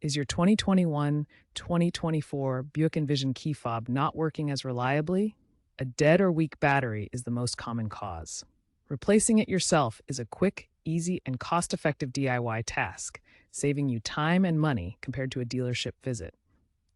Is your 2021-2024 Buick Envision key fob not working as reliably? A dead or weak battery is the most common cause. Replacing it yourself is a quick, easy, and cost-effective DIY task, saving you time and money compared to a dealership visit.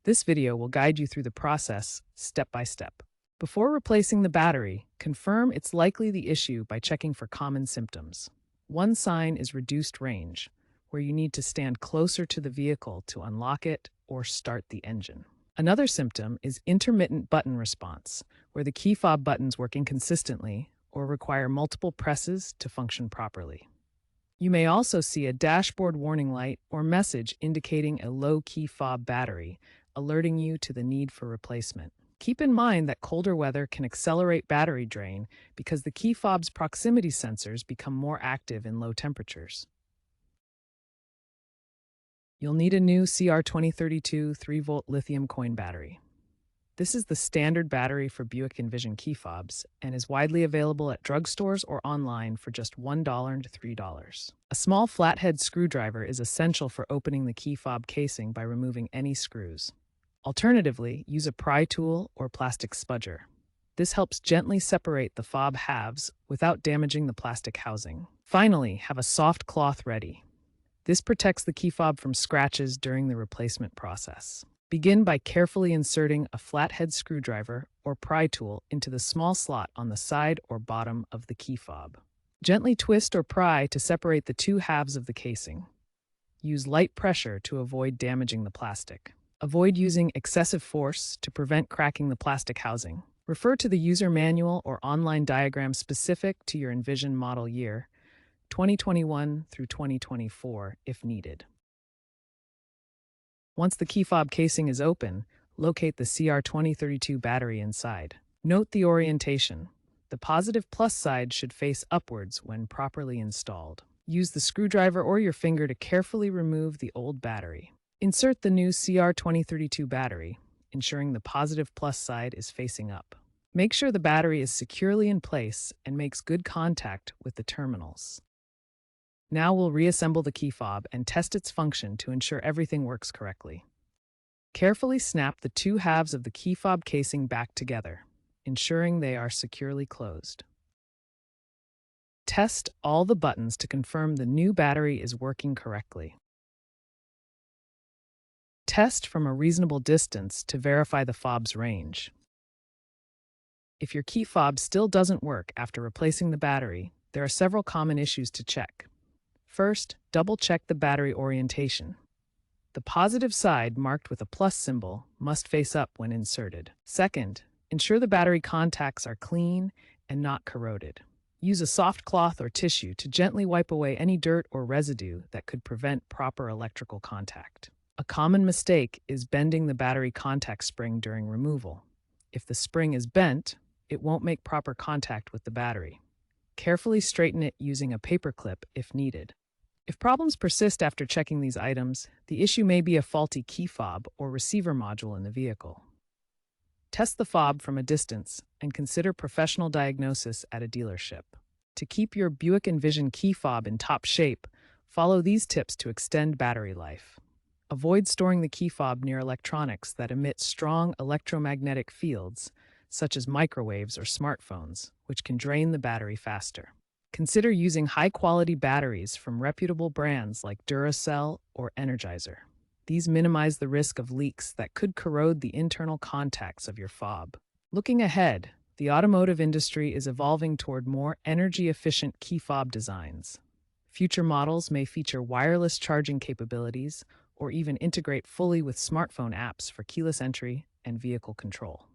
This video will guide you through the process step by step. Before replacing the battery, confirm it's likely the issue by checking for common symptoms. One sign is reduced range, where you need to stand closer to the vehicle to unlock it or start the engine. Another symptom is intermittent button response, where the key fob buttons work inconsistently or require multiple presses to function properly. You may also see a dashboard warning light or message indicating a low key fob battery, alerting you to the need for replacement. Keep in mind that colder weather can accelerate battery drain because the key fob's proximity sensors become more active in low temperatures. You'll need a new CR2032 3-volt lithium coin battery. This is the standard battery for Buick Envision key fobs and is widely available at drugstores or online for just $1 to $3. A small flathead screwdriver is essential for opening the key fob casing by removing any screws. Alternatively, use a pry tool or plastic spudger. This helps gently separate the fob halves without damaging the plastic housing. Finally, have a soft cloth ready. This protects the key fob from scratches during the replacement process. Begin by carefully inserting a flathead screwdriver or pry tool into the small slot on the side or bottom of the key fob. Gently twist or pry to separate the two halves of the casing. Use light pressure to avoid damaging the plastic. Avoid using excessive force to prevent cracking the plastic housing. Refer to the user manual or online diagram specific to your Envision model year, 2021 through 2024, if needed. Once the key fob casing is open, locate the CR2032 battery inside. Note the orientation. The positive plus side should face upwards when properly installed. Use the screwdriver or your finger to carefully remove the old battery. Insert the new CR2032 battery, ensuring the positive plus side is facing up. Make sure the battery is securely in place and makes good contact with the terminals. Now we'll reassemble the key fob and test its function to ensure everything works correctly. Carefully snap the two halves of the key fob casing back together, ensuring they are securely closed. Test all the buttons to confirm the new battery is working correctly. Test from a reasonable distance to verify the fob's range. If your key fob still doesn't work after replacing the battery, there are several common issues to check. First, double-check the battery orientation. The positive side, marked with a plus symbol, must face up when inserted. Second, ensure the battery contacts are clean and not corroded. Use a soft cloth or tissue to gently wipe away any dirt or residue that could prevent proper electrical contact. A common mistake is bending the battery contact spring during removal. If the spring is bent, it won't make proper contact with the battery. Carefully straighten it using a paper clip if needed. If problems persist after checking these items, the issue may be a faulty key fob or receiver module in the vehicle. Test the fob from a distance and consider professional diagnosis at a dealership. To keep your Buick Envision key fob in top shape, follow these tips to extend battery life. Avoid storing the key fob near electronics that emit strong electromagnetic fields, such as microwaves or smartphones, which can drain the battery faster. Consider using high-quality batteries from reputable brands like Duracell or Energizer. These minimize the risk of leaks that could corrode the internal contacts of your fob. Looking ahead, the automotive industry is evolving toward more energy-efficient key fob designs. Future models may feature wireless charging capabilities or even integrate fully with smartphone apps for keyless entry and vehicle control.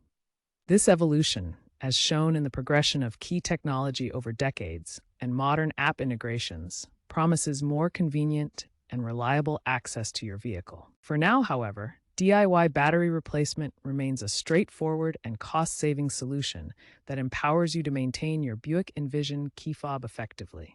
This evolution, as shown in the progression of key technology over decades and modern app integrations, promises more convenient and reliable access to your vehicle. For now, however, DIY battery replacement remains a straightforward and cost-saving solution that empowers you to maintain your Buick Envision key fob effectively.